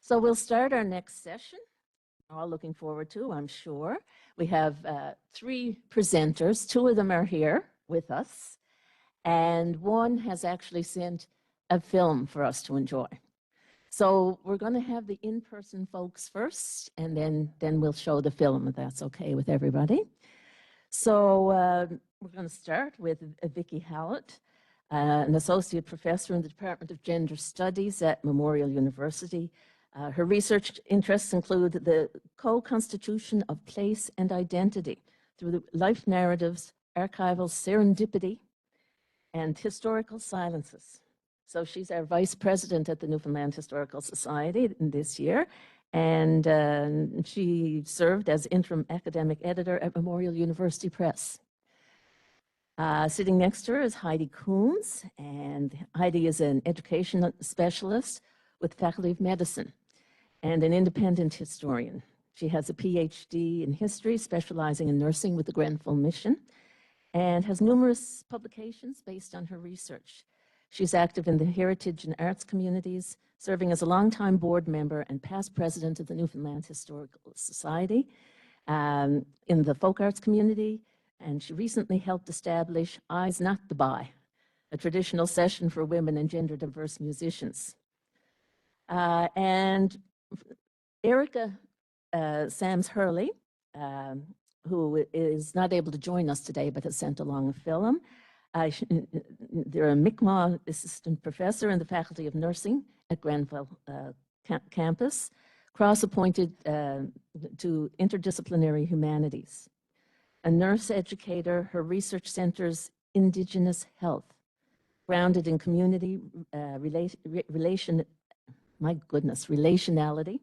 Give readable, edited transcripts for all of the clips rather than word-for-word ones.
So we'll start our next session. All looking forward to, I'm sure. We have three presenters. Two of them are here with us, and one has actually sent a film for us to enjoy. So we're going to have the in-person folks first, and then we'll show the film, if that's okay with everybody. So we're going to start with Vicki Hallett, an associate professor in the Department of Gender Studies at Memorial University. Her research interests include the co-constitution of place and identity through the life narratives, archival serendipity, and historical silences. So she's our vice president at the Newfoundland Historical Society this year, and she served as interim academic editor at Memorial University Press. Sitting next to her is Heidi Coons, and Heidi is an education specialist with Faculty of Medicine and an independent historian. She has a PhD in history, specializing in nursing with the Grenfell Mission, and has numerous publications based on her research. She's active in the heritage and arts communities, serving as a longtime board member and past president of the Newfoundland Historical Society, in the folk arts community, and she recently helped establish Eyes Not the By, a traditional session for women and gender diverse musicians. And Erica Sams Hurley, who is not able to join us today but has sent along a film. They're a Mi'kmaq assistant professor in the Faculty of Nursing at Grenfell campus, cross-appointed to interdisciplinary humanities. A nurse educator, her research centers Indigenous health, grounded in community relationality.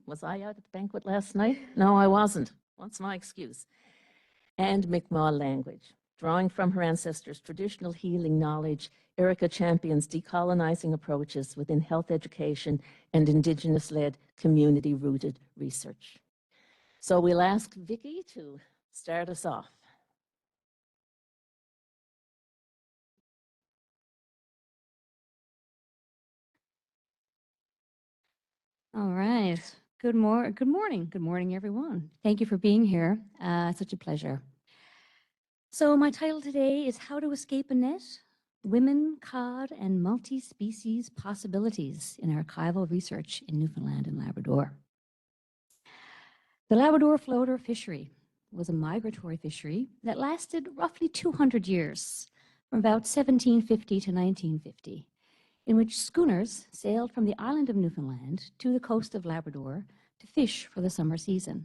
Was I out at the banquet last night? No, I wasn't. What's my excuse? And Mi'kmaq language. Drawing from her ancestors' traditional healing knowledge, Erica champions decolonizing approaches within health education and Indigenous-led, community-rooted research. So we'll ask Vicki to start us off. All right. Good morning. Good morning, everyone. Thank you for being here. Such a pleasure. So my title today is How to Escape a Net, Women, Cod, and Multi-Species Possibilities in Archival Research in Newfoundland and Labrador. The Labrador floater fishery was a migratory fishery that lasted roughly 200 years, from about 1750 to 1950. In which schooners sailed from the island of Newfoundland to the coast of Labrador to fish for the summer season.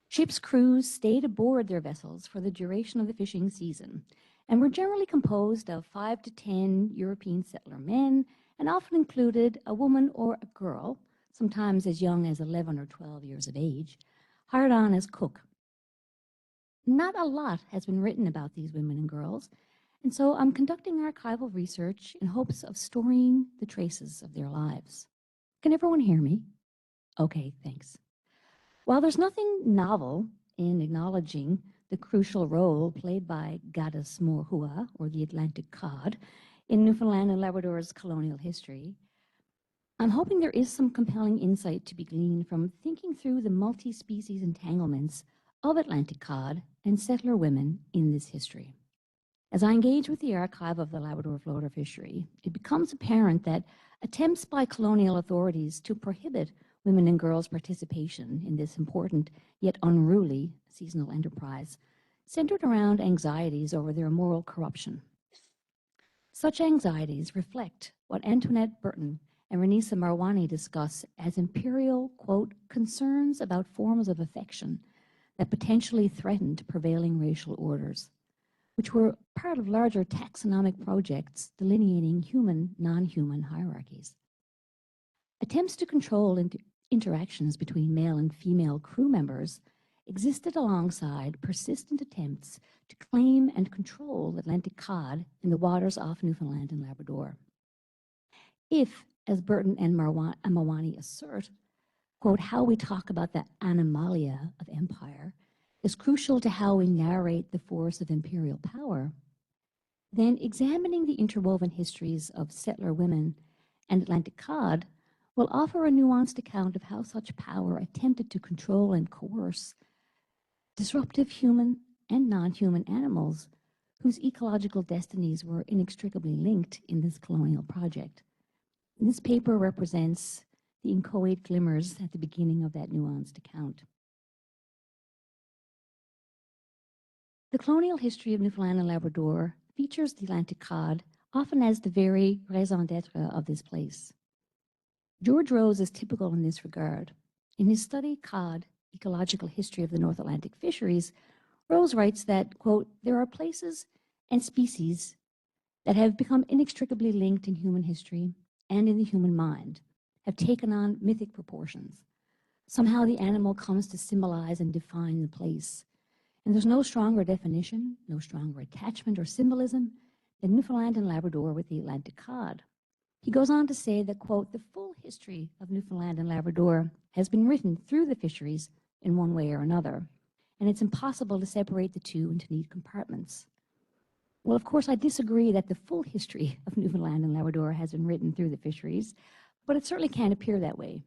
Ships' crews stayed aboard their vessels for the duration of the fishing season and were generally composed of 5 to 10 European settler men and often included a woman or a girl, sometimes as young as 11 or 12 years of age, hired on as cook. Not a lot has been written about these women and girls, and so I'm conducting archival research in hopes of storing the traces of their lives. Can everyone hear me? Okay, thanks. While there's nothing novel in acknowledging the crucial role played by Gadas Morhua, or the Atlantic cod, in Newfoundland and Labrador's colonial history, I'm hoping there is some compelling insight to be gleaned from thinking through the multi-species entanglements of Atlantic cod and settler women in this history. As I engage with the archive of the Labrador floater fishery, it becomes apparent that attempts by colonial authorities to prohibit women and girls' participation in this important yet unruly seasonal enterprise centered around anxieties over their moral corruption. Such anxieties reflect what Antoinette Burton and Renisa Marwani discuss as imperial, quote, concerns about forms of affection that potentially threatened prevailing racial orders, which were part of larger taxonomic projects delineating human, non-human hierarchies. Attempts to control interactions between male and female crew members existed alongside persistent attempts to claim and control Atlantic cod in the waters off Newfoundland and Labrador. If, as Burton and Marwani assert, quote, how we talk about the animalia of empire is crucial to how we narrate the force of imperial power, then examining the interwoven histories of settler women and Atlantic cod will offer a nuanced account of how such power attempted to control and coerce disruptive human and non-human animals whose ecological destinies were inextricably linked in this colonial project. This paper represents the inchoate glimmers at the beginning of that nuanced account. The colonial history of Newfoundland and Labrador features the Atlantic cod often as the very raison d'etre of this place. George Rose is typical in this regard. In his study, Cod, Ecological History of the North Atlantic Fisheries, Rose writes that, quote, there are places and species that have become inextricably linked in human history and in the human mind, have taken on mythic proportions. Somehow the animal comes to symbolize and define the place. And there's no stronger definition, no stronger attachment or symbolism than Newfoundland and Labrador with the Atlantic cod. He goes on to say that, quote, the full history of Newfoundland and Labrador has been written through the fisheries in one way or another, and it's impossible to separate the two into neat compartments. Well, of course, I disagree that the full history of Newfoundland and Labrador has been written through the fisheries, but it certainly can't appear that way,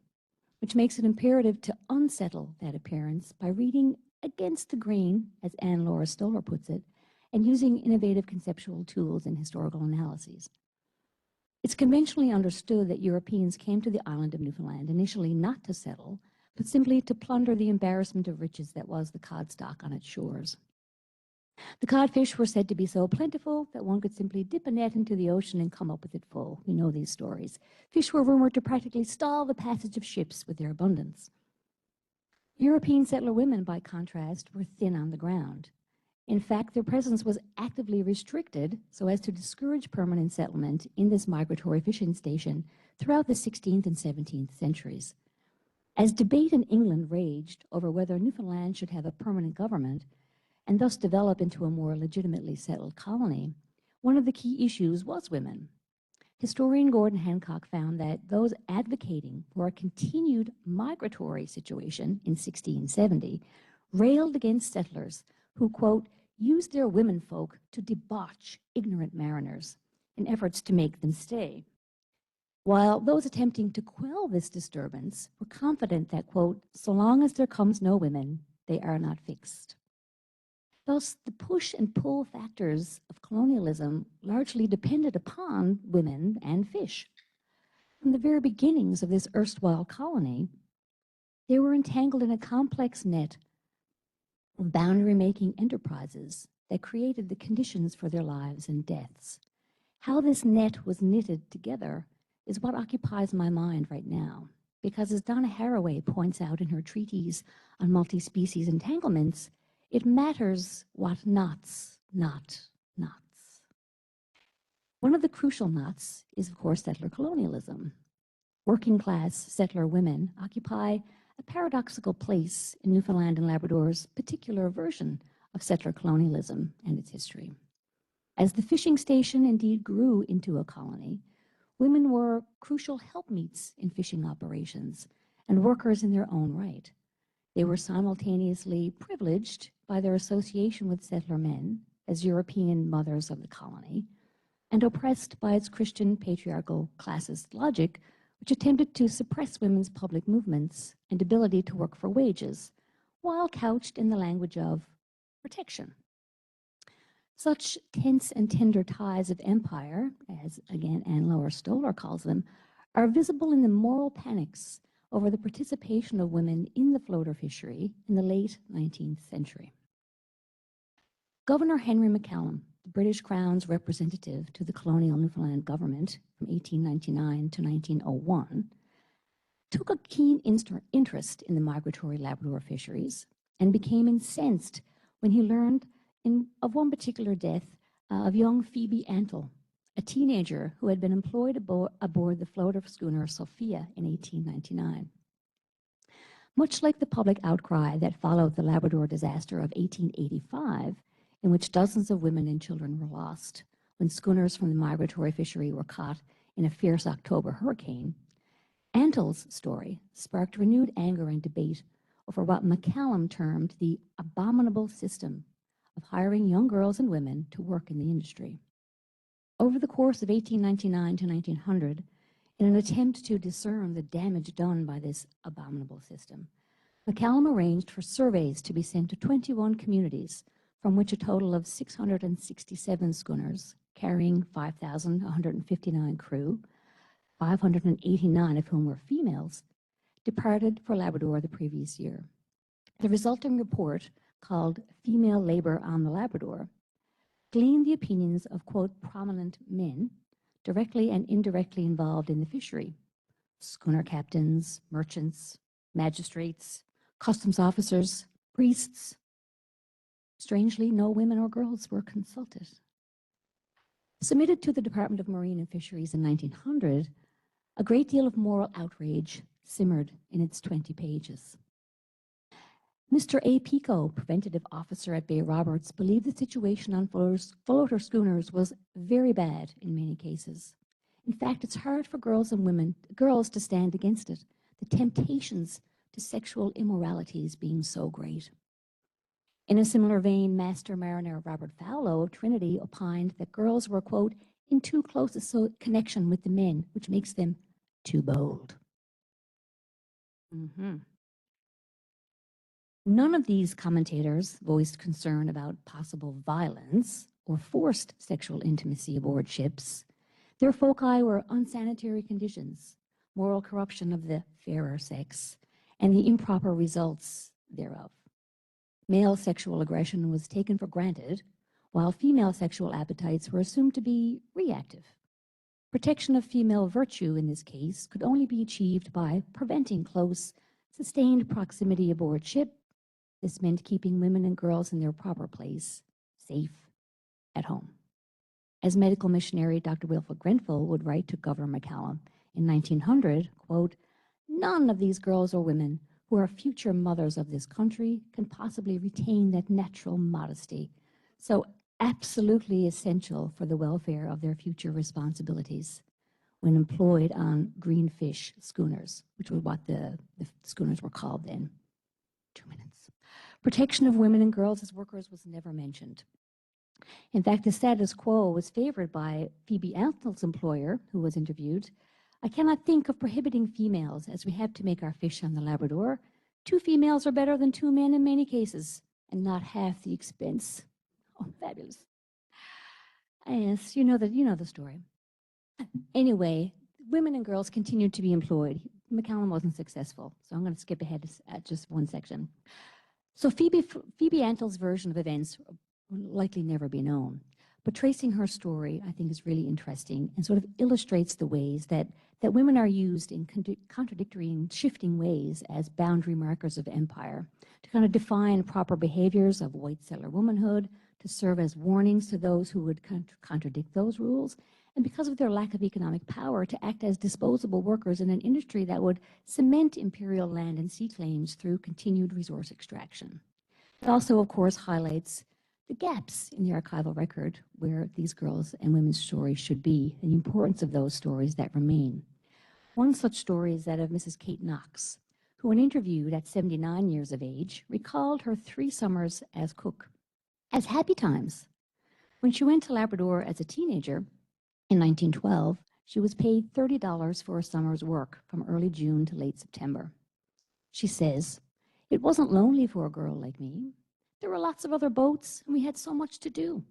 which makes it imperative to unsettle that appearance by reading against the grain, as Anne-Laura Stoller puts it, and using innovative conceptual tools in historical analyses. It's conventionally understood that Europeans came to the island of Newfoundland initially not to settle, but simply to plunder the embarrassment of riches that was the cod stock on its shores. The codfish were said to be so plentiful that one could simply dip a net into the ocean and come up with it full. We know these stories. Fish were rumored to practically stall the passage of ships with their abundance. European settler women, by contrast, were thin on the ground. In fact, their presence was actively restricted so as to discourage permanent settlement in this migratory fishing station throughout the 16th and 17th centuries. As debate in England raged over whether Newfoundland should have a permanent government and thus develop into a more legitimately settled colony, one of the key issues was women. Historian Gordon Hancock found that those advocating for a continued migratory situation in 1670 railed against settlers who, quote, used their womenfolk to debauch ignorant mariners in efforts to make them stay. While those attempting to quell this disturbance were confident that, quote, so long as there comes no women, they are not fixed. Thus, the push and pull factors of colonialism largely depended upon women and fish. From the very beginnings of this erstwhile colony, they were entangled in a complex net of boundary-making enterprises that created the conditions for their lives and deaths. How this net was knitted together is what occupies my mind right now, because as Donna Haraway points out in her treatise on multi-species entanglements, it matters what knots, not knots. One of the crucial knots is, of course, settler colonialism. Working-class settler women occupy a paradoxical place in Newfoundland and Labrador's particular version of settler colonialism and its history. As the fishing station indeed grew into a colony, women were crucial helpmeets in fishing operations and workers in their own right. They were simultaneously privileged by their association with settler men as European mothers of the colony, and oppressed by its Christian patriarchal classist logic, which attempted to suppress women's public movements and ability to work for wages, while couched in the language of protection. Such tense and tender ties of empire, as again Anne-Laura Stoller calls them, are visible in the moral panics over the participation of women in the floater fishery in the late 19th century. Governor Henry McCallum, the British Crown's representative to the colonial Newfoundland government from 1899 to 1901, took a keen interest in the migratory Labrador fisheries and became incensed when he learned of one particular death of young Phoebe Antle, a teenager who had been employed aboard the floater schooner Sophia in 1899. Much like the public outcry that followed the Labrador disaster of 1885, in which dozens of women and children were lost when schooners from the migratory fishery were caught in a fierce October hurricane, Antle's story sparked renewed anger and debate over what McCallum termed the abominable system of hiring young girls and women to work in the industry. Over the course of 1899 to 1900, In an attempt to discern the damage done by this abominable system, McCallum arranged for surveys to be sent to 21 communities, from which a total of 667 schooners, carrying 5,159 crew, 589 of whom were females, departed for Labrador the previous year. The resulting report, called Female Labor on the Labrador, gleaned the opinions of, quote, prominent men directly and indirectly involved in the fishery: schooner captains, merchants, magistrates, customs officers, priests. Strangely, no women or girls were consulted. Submitted to the Department of Marine and Fisheries in 1900, a great deal of moral outrage simmered in its 20 pages. Mr. A. Pico, preventative officer at Bay Roberts, believed the situation on floater schooners was very bad in many cases. In fact, it's hard for girls to stand against it, the temptations to sexual immoralities being so great. In a similar vein, Master Mariner Robert Fowler of Trinity opined that girls were, quote, in too close a connection with the men, which makes them too bold. None of these commentators voiced concern about possible violence or forced sexual intimacy aboard ships. Their foci were unsanitary conditions, moral corruption of the fairer sex, and the improper results thereof. Male sexual aggression was taken for granted, while female sexual appetites were assumed to be reactive. Protection of female virtue in this case could only be achieved by preventing close, sustained proximity aboard ship. This meant keeping women and girls in their proper place, safe, at home. As medical missionary Dr. Wilfred Grenfell would write to Governor McCallum in 1900, quote, none of these girls or women who are future mothers of this country can possibly retain that natural modesty, so absolutely essential for the welfare of their future responsibilities when employed on greenfish schooners, which was what the schooners were called then. 2 minutes. Protection of women and girls as workers was never mentioned. In fact, the status quo was favored by Phoebe Ansel's employer, who was interviewed. I cannot think of prohibiting females, as we have to make our fish on the Labrador. 2 females are better than 2 men in many cases, and not half the expense. Oh, fabulous. Yes, you know the story. Anyway, women and girls continued to be employed. McCallum wasn't successful, so I'm going to skip ahead at just one section. So Phoebe Ansel's version of events will likely never be known, but tracing her story, I think, is really interesting and sort of illustrates the ways that women are used in contradictory and shifting ways as boundary markers of empire to kind of define proper behaviors of white settler womanhood, to serve as warnings to those who would contradict those rules, and because of their lack of economic power, to act as disposable workers in an industry that would cement imperial land and sea claims through continued resource extraction. It also, of course, highlights the gaps in the archival record where these girls' and women's stories should be, and the importance of those stories that remain. One such story is that of Mrs. Kate Knox, who, when interviewed at 79 years of age, recalled her 3 summers as cook as happy times. When she went to Labrador as a teenager in 1912, she was paid $30 for a summer's work from early June to late September. She says, it wasn't lonely for a girl like me. There were lots of other boats, and we had so much to do.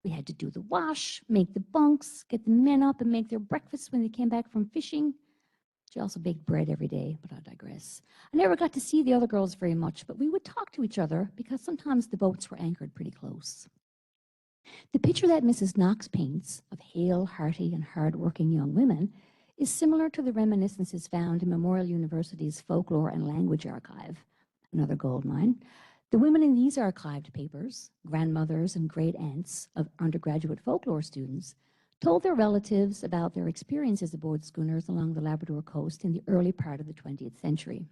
We had to do the wash, make the bunks, get the men up and make their breakfast when they came back from fishing. She also baked bread every day, but I digress. I never got to see the other girls very much, but we would talk to each other because sometimes the boats were anchored pretty close. The picture that Mrs. Knox paints of hale, hearty, and hard-working young women is similar to the reminiscences found in Memorial University's Folklore and Language Archive, another gold mine. The women in these archived papers, grandmothers and great-aunts of undergraduate folklore students, told their relatives about their experiences aboard schooners along the Labrador coast in the early part of the 20th century.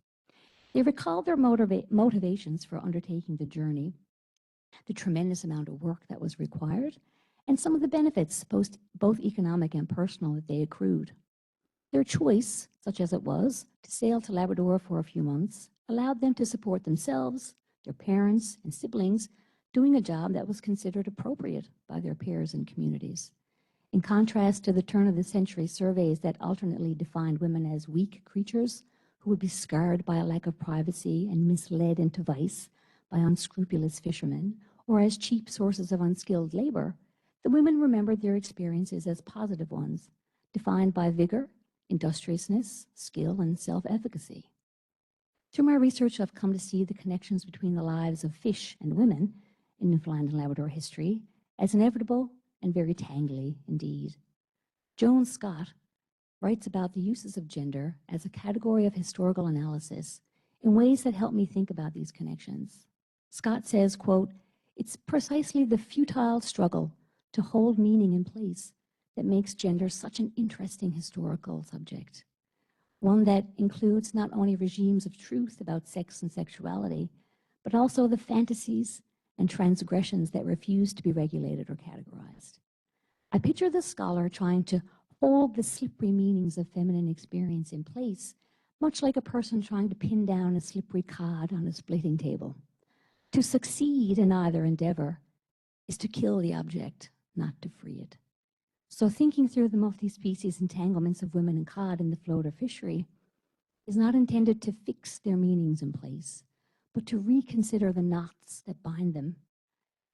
They recalled their motivations for undertaking the journey, the tremendous amount of work that was required, and some of the benefits, both economic and personal, that they accrued. Their choice, such as it was, to sail to Labrador for a few months, allowed them to support themselves, their parents, and siblings, doing a job that was considered appropriate by their peers and communities. In contrast to the turn of the century surveys that alternately defined women as weak creatures who would be scarred by a lack of privacy and misled into vice by unscrupulous fishermen, or as cheap sources of unskilled labor, the women remembered their experiences as positive ones, defined by vigor, industriousness, skill, and self-efficacy. Through my research, I've come to see the connections between the lives of fish and women in Newfoundland and Labrador history as inevitable and very tangly indeed. Joan Scott writes about the uses of gender as a category of historical analysis in ways that help me think about these connections. Scott says, quote, "It's precisely the futile struggle to hold meaning in place that makes gender such an interesting historical subject. One that includes not only regimes of truth about sex and sexuality, but also the fantasies and transgressions that refuse to be regulated or categorized. I picture the scholar trying to hold the slippery meanings of feminine experience in place, much like a person trying to pin down a slippery cod on a splitting table. To succeed in either endeavor is to kill the object, not to free it. So thinking through the multi-species entanglements of women and cod in the floater fishery is not intended to fix their meanings in place, but to reconsider the knots that bind them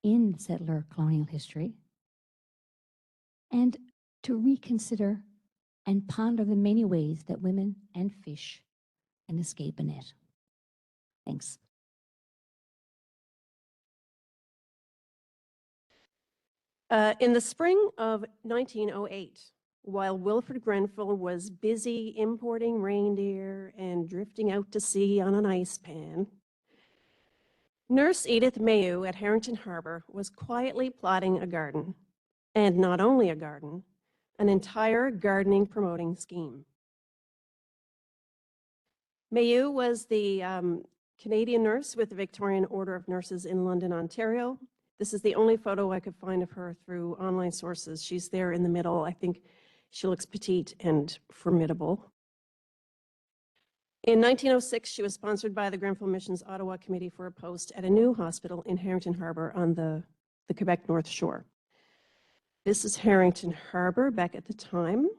in settler colonial history, and to reconsider and ponder the many ways that women and fish can escape a net. Thanks. In the spring of 1908, while Wilfred Grenfell was busy importing reindeer and drifting out to sea on an ice pan, Nurse Edith Mayhew at Harrington Harbor was quietly plotting a garden, and not only a garden, an entire gardening promoting scheme. Mayhew was the Canadian nurse with the Victorian Order of Nurses in London, Ontario. This is the only photo I could find of her through online sources. She's there in the middle. I think she looks petite and formidable. In 1906, she was sponsored by the Grenfell Mission's Ottawa Committee for a post at a new hospital in Harrington Harbor on the Quebec North Shore. This is Harrington Harbor back at the time.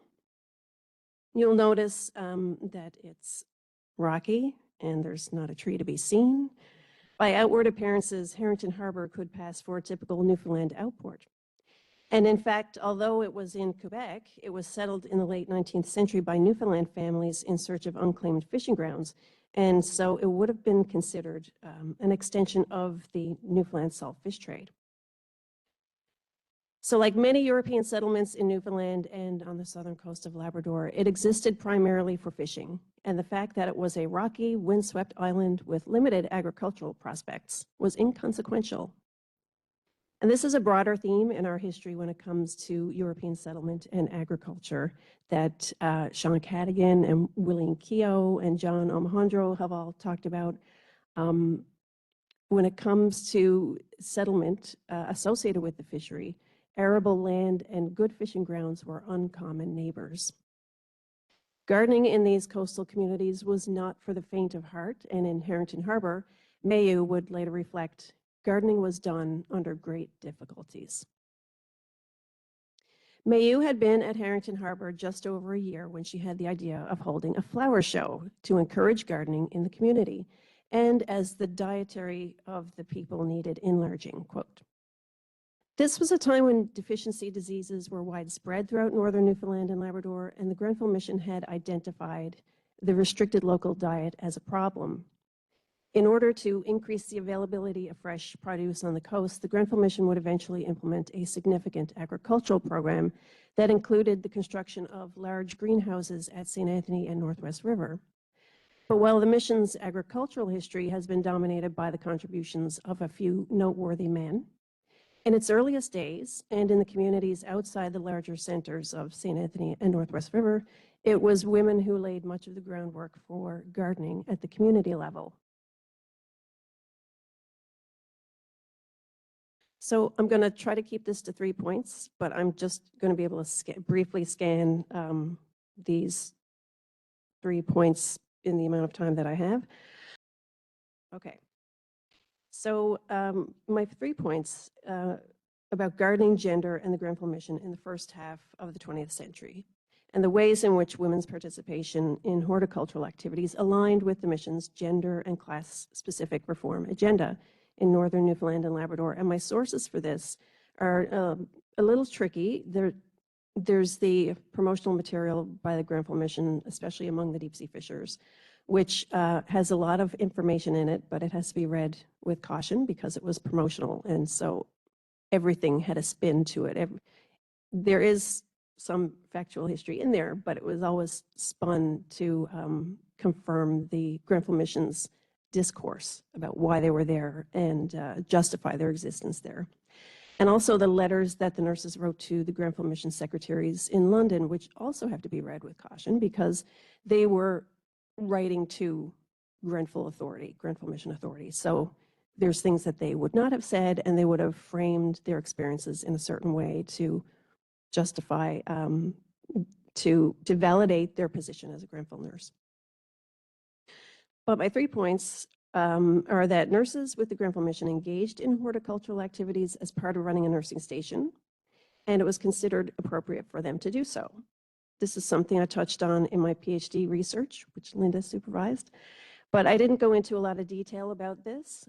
You'll notice that it's rocky and there's not a tree to be seen. By outward appearances, Harrington Harbor could pass for a typical Newfoundland outport. And in fact, although it was in Quebec, it was settled in the late 19th century by Newfoundland families in search of unclaimed fishing grounds. And so it would have been considered an extension of the Newfoundland salt fish trade. So like many European settlements in Newfoundland and on the southern coast of Labrador, it existed primarily for fishing. And the fact that it was a rocky, windswept island with limited agricultural prospects was inconsequential. And this is a broader theme in our history when it comes to European settlement and agriculture that Sean Cadigan and William Keogh and John Omohundro have all talked about. When it comes to settlement associated with the fishery, arable land and good fishing grounds were uncommon neighbors. Gardening in these coastal communities was not for the faint of heart, and in Harrington Harbor, Mayhew would later reflect, gardening was done under great difficulties. Mayhew had been at Harrington Harbor just over a year when she had the idea of holding a flower show to encourage gardening in the community, and as the dietary of the people needed enlarging, quote. This was a time when deficiency diseases were widespread throughout northern Newfoundland and Labrador, and the Grenfell Mission had identified the restricted local diet as a problem. In order to increase the availability of fresh produce on the coast, the Grenfell Mission would eventually implement a significant agricultural program that included the construction of large greenhouses at St. Anthony and Northwest River. But while the mission's agricultural history has been dominated by the contributions of a few noteworthy men, in its earliest days, and in the communities outside the larger centers of St. Anthony and Northwest River, it was women who laid much of the groundwork for gardening at the community level. So I'm going to try to keep this to 3 points, but I'm just going to be able to briefly scan these 3 points in the amount of time that I have. Okay. So my 3 points about gardening, gender, and the Grenfell mission in the first half of the 20th century, and the ways in which women's participation in horticultural activities aligned with the mission's gender and class-specific reform agenda in northern Newfoundland and Labrador. And my sources for this are a little tricky. There's the promotional material by the Grenfell mission, especially among the deep-sea fishers, which has a lot of information in it, but it has to be read with caution because it was promotional, and so everything had a spin to it. There is some factual history in there, but it was always spun to confirm the Grenfell mission's discourse about why they were there and justify their existence there. And also the letters that the nurses wrote to the Grenfell mission secretaries in London, which also have to be read with caution because they were writing to Grenfell mission authority. So there's things that they would not have said, and they would have framed their experiences in a certain way to justify, to validate their position as a Grenfell nurse. But my 3 points are that nurses with the Grenfell mission engaged in horticultural activities as part of running a nursing station, and it was considered appropriate for them to do so. This is something I touched on in my PhD research, which Linda supervised, but I didn't go into a lot of detail about this.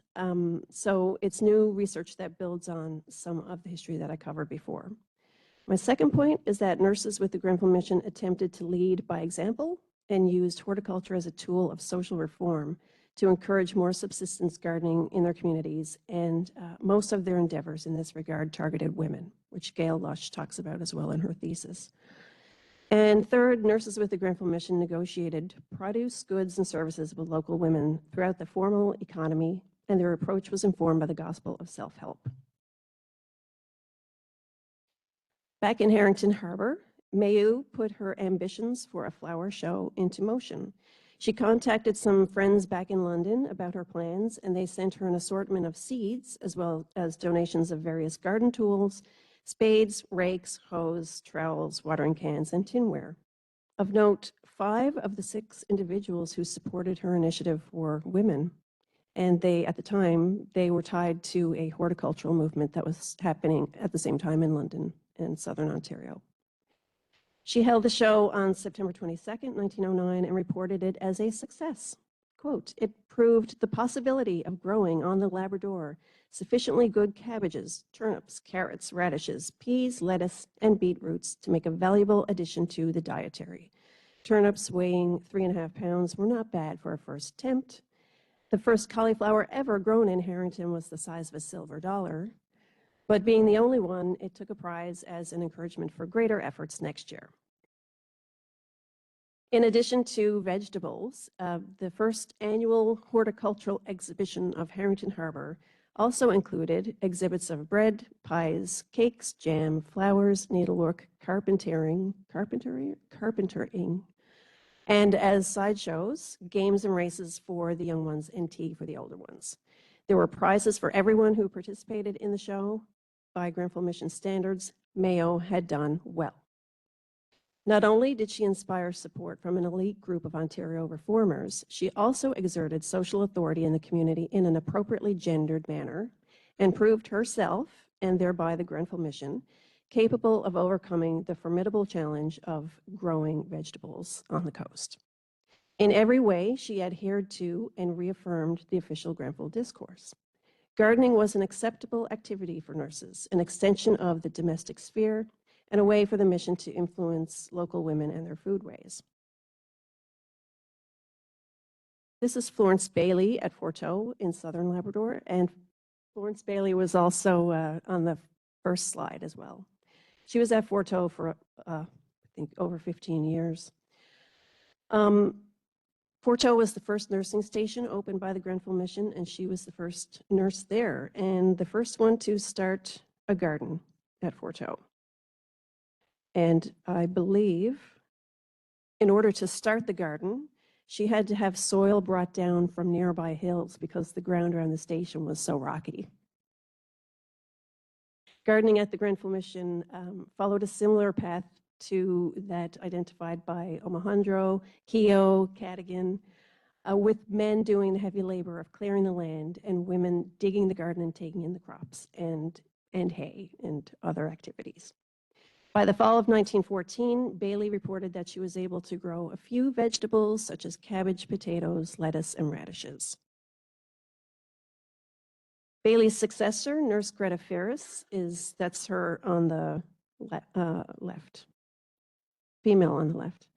So it's new research that builds on some of the history that I covered before. My second point is that nurses with the Grenfell mission attempted to lead by example and used horticulture as a tool of social reform to encourage more subsistence gardening in their communities, and most of their endeavors in this regard targeted women, which Gail Lush talks about as well in her thesis. And third, nurses with the Grenfell mission negotiated produce, goods, and services with local women throughout the formal economy, and their approach was informed by the gospel of self-help. Back in Harrington Harbor, Mayu put her ambitions for a flower show into motion. She contacted some friends back in London about her plans, and they sent her an assortment of seeds as well as donations of various garden tools, spades, rakes, hoes, trowels, watering cans, and tinware. Of note, 5 of the 6 individuals who supported her initiative were women, and they, at the time, they were tied to a horticultural movement that was happening at the same time in London and Southern Ontario. She held the show on September 22nd, 1909, and reported it as a success. Quote, "It proved the possibility of growing on the Labrador sufficiently good cabbages, turnips, carrots, radishes, peas, lettuce, and beetroots to make a valuable addition to the dietary. Turnips weighing 3.5 pounds were not bad for a first attempt. The first cauliflower ever grown in Harrington was the size of a silver dollar, but being the only one, it took a prize as an encouragement for greater efforts next year." In addition to vegetables, the first annual horticultural exhibition of Harrington Harbor also included exhibits of bread, pies, cakes, jam, flowers, needlework, carpentering, and as sideshows, games and races for the young ones and tea for the older ones. There were prizes for everyone who participated in the show. By Grenfell mission standards, Mayo had done well. Not only did she inspire support from an elite group of Ontario reformers, she also exerted social authority in the community in an appropriately gendered manner and proved herself, and thereby the Grenfell mission, capable of overcoming the formidable challenge of growing vegetables on the coast. In every way, she adhered to and reaffirmed the official Grenfell discourse. Gardening was an acceptable activity for nurses, an extension of the domestic sphere, and a way for the mission to influence local women and their foodways. This is Florence Bailey at Forteau in southern Labrador, and Florence Bailey was also on the first slide as well. She was at Forteau for, I think, over 15 years. Forteau was the first nursing station opened by the Grenfell mission, and she was the first nurse there and the first one to start a garden at Forteau. And I believe in order to start the garden, she had to have soil brought down from nearby hills because the ground around the station was so rocky. Gardening at the Grenfell mission followed a similar path to that identified by Omohundro, Keogh, Cadogan, with men doing the heavy labor of clearing the land and women digging the garden and taking in the crops. And and hay and other activities. By the fall of 1914, Bailey reported that she was able to grow a few vegetables such as cabbage, potatoes, lettuce, and radishes. Bailey's successor, Nurse Greta Ferris, that's her on the left, female on the left,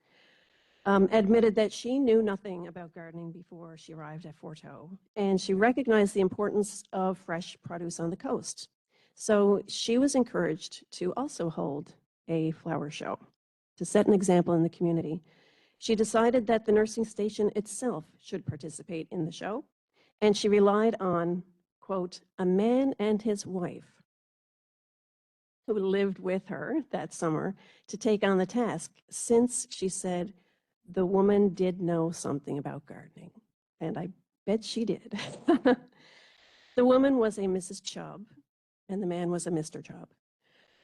admitted that she knew nothing about gardening before she arrived at Fort Howe, and she recognized the importance of fresh produce on the coast. So she was encouraged to also hold a flower show to set an example in the community. She decided that the nursing station itself should participate in the show, and she relied on, quote, a man and his wife who lived with her that summer to take on the task, since, she said, the woman did know something about gardening. And I bet she did. The woman was a Mrs. Chubb, and the man was a Mr. Chubb.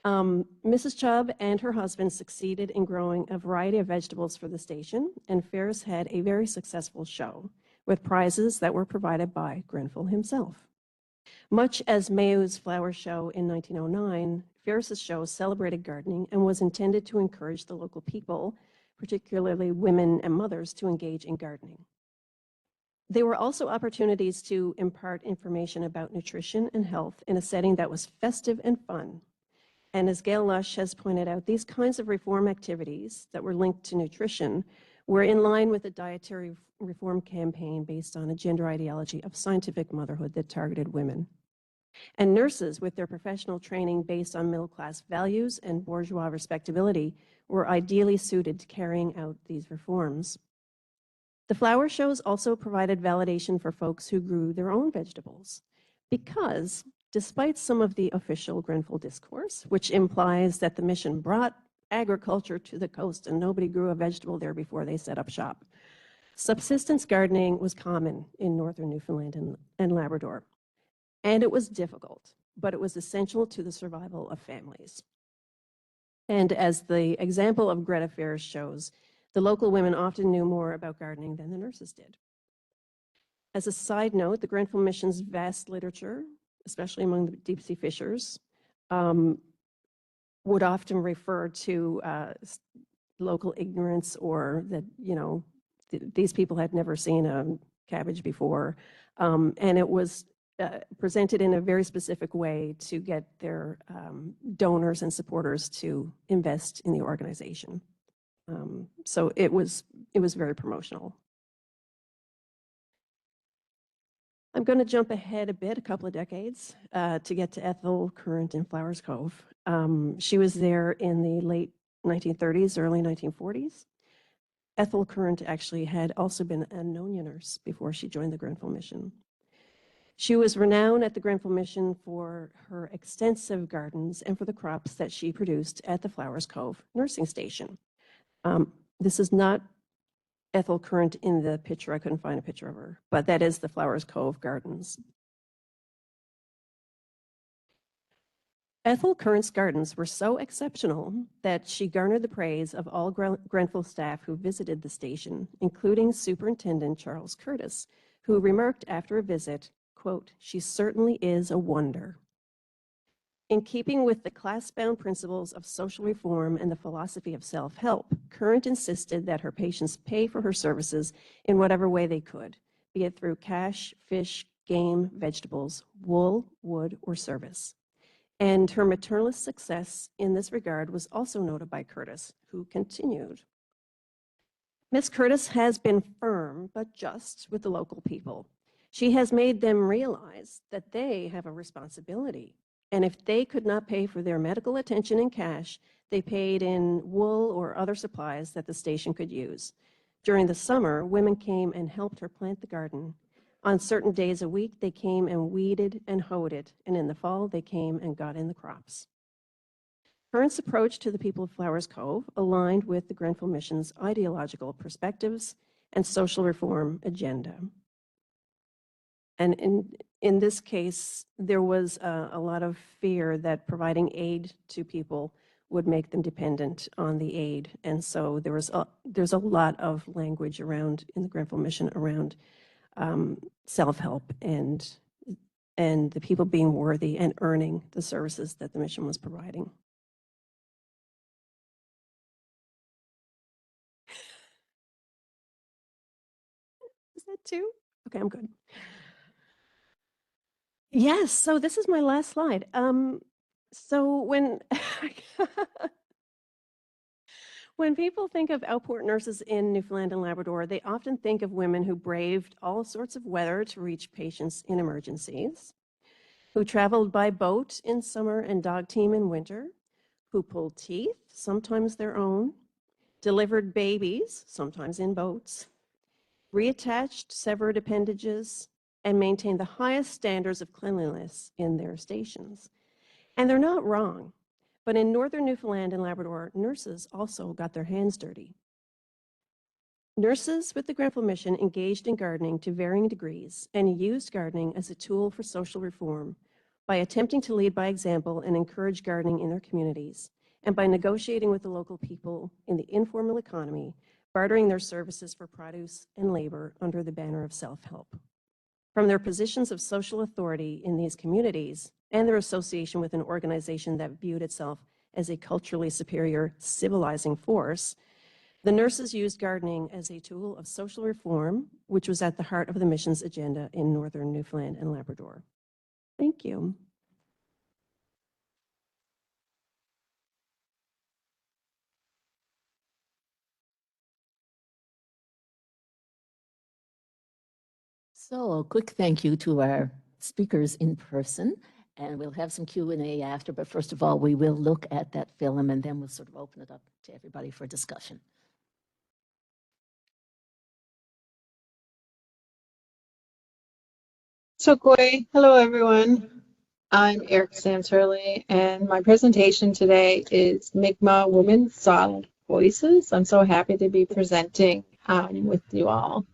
Mrs. Chubb and her husband succeeded in growing a variety of vegetables for the station, and Ferris had a very successful show with prizes that were provided by Grenfell himself. Much as Mayow's flower show in 1909, Ferris's show celebrated gardening and was intended to encourage the local people, particularly women and mothers, to engage in gardening. There were also opportunities to impart information about nutrition and health in a setting that was festive and fun. And as Gail Lush has pointed out, these kinds of reform activities that were linked to nutrition were in line with a dietary reform campaign based on a gender ideology of scientific motherhood that targeted women. And nurses, with their professional training based on middle-class values and bourgeois respectability, were ideally suited to carrying out these reforms. The flower shows also provided validation for folks who grew their own vegetables, because despite some of the official Grenfell discourse, which implies that the mission brought agriculture to the coast and nobody grew a vegetable there before they set up shop, subsistence gardening was common in northern Newfoundland and Labrador. And it was difficult, but it was essential to the survival of families. And as the example of Greta Ferris shows, the local women often knew more about gardening than the nurses did. As a side note, the Grenfell Mission's vast literature, especially among the deep sea fishers, would often refer to local ignorance, or that, these people had never seen a cabbage before. And it was presented in a very specific way to get their donors and supporters to invest in the organization. So it was very promotional. I'm going to jump ahead a bit, a couple of decades, to get to Ethel Current in Flowers Cove. She was there in the late 1930s, early 1940s. Ethel Current actually had also been a Nonia nurse before she joined the Grenfell Mission. She was renowned at the Grenfell Mission for her extensive gardens and for the crops that she produced at the Flowers Cove nursing station. This is not Ethel Current in the picture. I couldn't find a picture of her, but that is the Flowers Cove Gardens. Ethel Current's gardens were so exceptional that she garnered the praise of all Grenfell staff who visited the station, including Superintendent Charles Curtis, who remarked after a visit, quote, "She certainly is a wonder." In keeping with the class-bound principles of social reform and the philosophy of self-help, Current insisted that her patients pay for her services in whatever way they could, be it through cash, fish, game, vegetables, wool, wood, or service. And her maternalist success in this regard was also noted by Curtis, who continued, "Miss Curtis has been firm but just with the local people. She has made them realize that they have a responsibility. And if they could not pay for their medical attention in cash, they paid in wool or other supplies that the station could use. During the summer, women came and helped her plant the garden. On certain days a week, they came and weeded and hoed it, and in the fall, they came and got in the crops." Current's approach to the people of Flowers Cove aligned with the Grenfell Mission's ideological perspectives and social reform agenda. And in this case, there was a lot of fear that providing aid to people would make them dependent on the aid. And so there's a lot of language around in the Grenfell Mission around self-help and and the people being worthy and earning the services that the mission was providing. Is that two? Okay, I'm good. Yes, so this is my last slide. So when when people think of outport nurses in Newfoundland and Labrador, they often think of women who braved all sorts of weather to reach patients in emergencies, who traveled by boat in summer and dog team in winter, who pulled teeth, sometimes their own, delivered babies, sometimes in boats, reattached severed appendages, and maintained the highest standards of cleanliness in their stations. And they're not wrong, but in northern Newfoundland and Labrador, nurses also got their hands dirty. Nurses with the Grenfell Mission engaged in gardening to varying degrees and used gardening as a tool for social reform by attempting to lead by example and encourage gardening in their communities, and by negotiating with the local people in the informal economy, bartering their services for produce and labor under the banner of self-help. From their positions of social authority in these communities and their association with an organization that viewed itself as a culturally superior civilizing force, the nurses used gardening as a tool of social reform, which was at the heart of the mission's agenda in northern Newfoundland and Labrador. Thank you. So a quick thank you to our speakers in person, and we'll have some Q&A after, but first of all, we will look at that film and then we'll sort of open it up to everybody for discussion. So, Koi, hello everyone. I'm Eric Sanserly, and my presentation today is Mi'kmaq Women's Silent Voices. I'm so happy to be presenting with you all.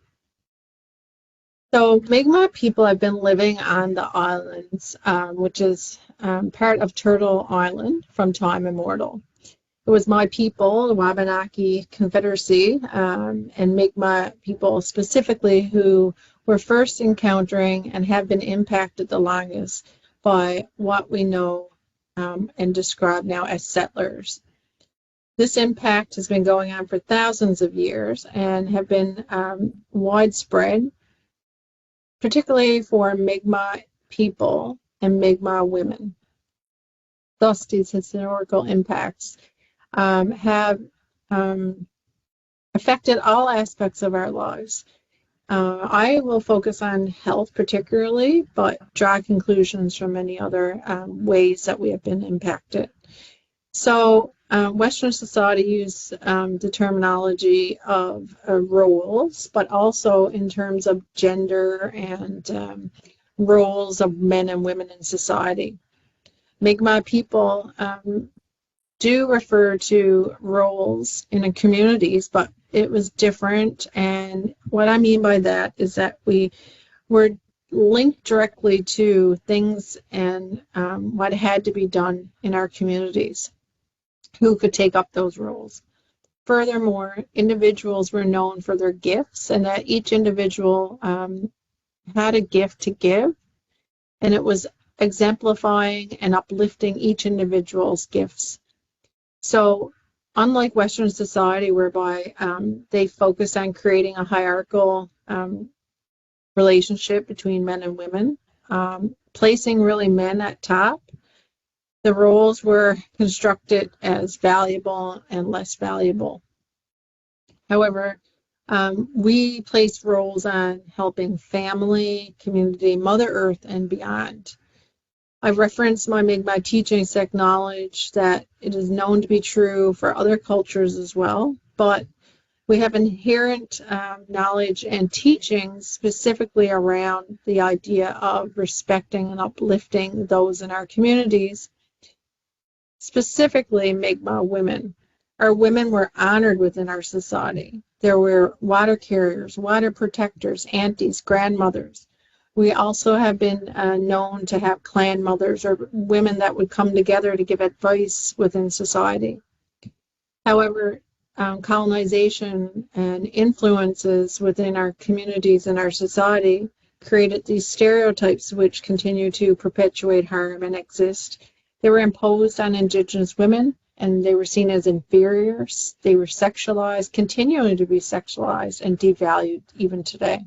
So, Mi'kmaq people have been living on the islands, which is part of Turtle Island from time immemorial. It was my people, the Wabanaki Confederacy, and Mi'kmaq people specifically, who were first encountering and have been impacted the longest by what we know and describe now as settlers. This impact has been going on for thousands of years and have been widespread, particularly for Mi'kmaq people and Mi'kmaq women. Thus, these historical impacts have affected all aspects of our lives. I will focus on health particularly, but draw conclusions from many other ways that we have been impacted. So Western society use the terminology of roles, but also in terms of gender and roles of men and women in society. Mi'kmaq people do refer to roles in communities, but it was different. And what I mean by that is that we were linked directly to things and what had to be done in our communities, who could take up those roles. Furthermore, individuals were known for their gifts, and that each individual had a gift to give, and it was exemplifying and uplifting each individual's gifts. So unlike Western society, whereby they focus on creating a hierarchical relationship between men and women, placing really men at top, the roles were constructed as valuable and less valuable. However, we place roles on helping family, community, Mother Earth, and beyond. I referenced my Mi'kmaq teachings to acknowledge that it is known to be true for other cultures as well, but we have inherent knowledge and teachings specifically around the idea of respecting and uplifting those in our communities, specifically Mi'kmaq women. Our women were honored within our society. There were water carriers, water protectors, aunties, grandmothers. We also have been known to have clan mothers or women that would come together to give advice within society. However, colonization and influences within our communities and our society created these stereotypes which continue to perpetuate harm and exist. They were imposed on Indigenous women, and they were seen as inferiors. They were sexualized, continuing to be sexualized and devalued even today.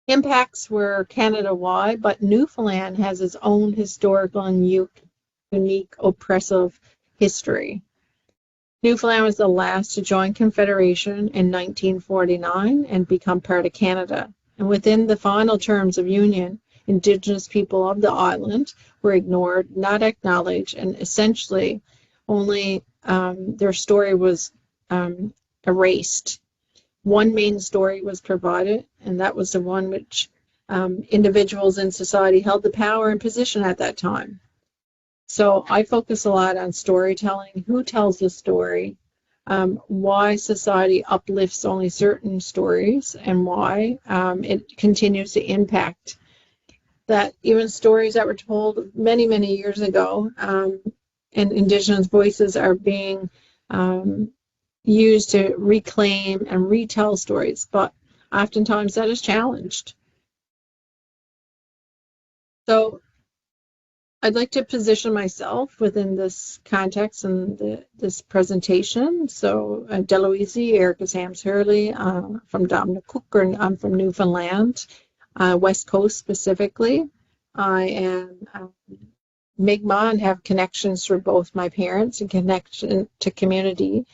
Impacts were Canada-wide, but Newfoundland has its own historical and unique oppressive history. Newfoundland was the last to join Confederation in 1949 and become part of Canada. And within the final terms of union, Indigenous people of the island were ignored, not acknowledged, and essentially only their story was erased. One main story was provided, and that was the one which individuals in society held the power and position at that time. So I focus a lot on storytelling, who tells the story, why society uplifts only certain stories, and why it continues to impact. That even stories that were told many, many years ago, and Indigenous voices are being used to reclaim and retell stories, but oftentimes that is challenged. So I'd like to position myself within this context and this presentation. So Deloise, Erica Sams Hurley from Dominicook, and I'm from Newfoundland, West Coast specifically. I am Mi'kmaq and have connections through both my parents and connection to community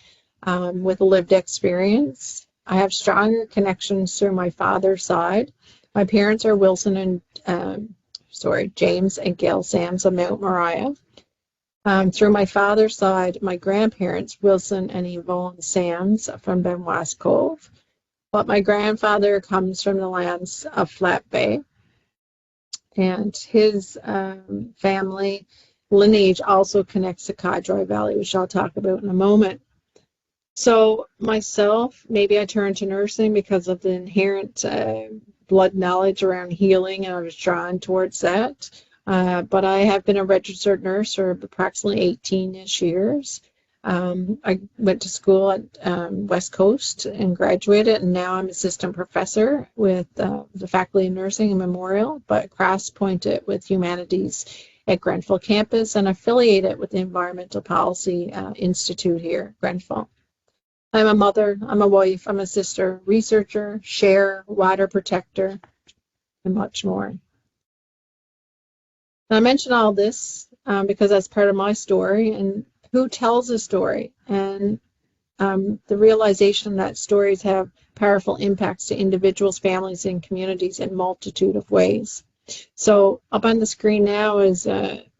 with lived experience. I have stronger connections through my father's side. My parents are Wilson and James and Gail Sams of Mount Moriah. Through my father's side, my grandparents, Wilson and Yvonne Sams from Benoit Cove. But my grandfather comes from the lands of Flat Bay. And his family lineage also connects to Cadre Valley, which I'll talk about in a moment. So myself, maybe I turned to nursing because of the inherent blood knowledge around healing, and I was drawn towards that. But I have been a registered nurse for approximately 18-ish years. I went to school at West Coast and graduated, and now I'm assistant professor with the Faculty of Nursing and Memorial, but cross-pointed with humanities at Grenfell campus and affiliated with the Environmental Policy Institute here, Grenfell. I'm a mother, I'm a wife, I'm a sister, researcher, share, water protector, and much more. And I mention all this because that's part of my story, and who tells a story, and the realization that stories have powerful impacts to individuals, families, and communities in a multitude of ways. So up on the screen now is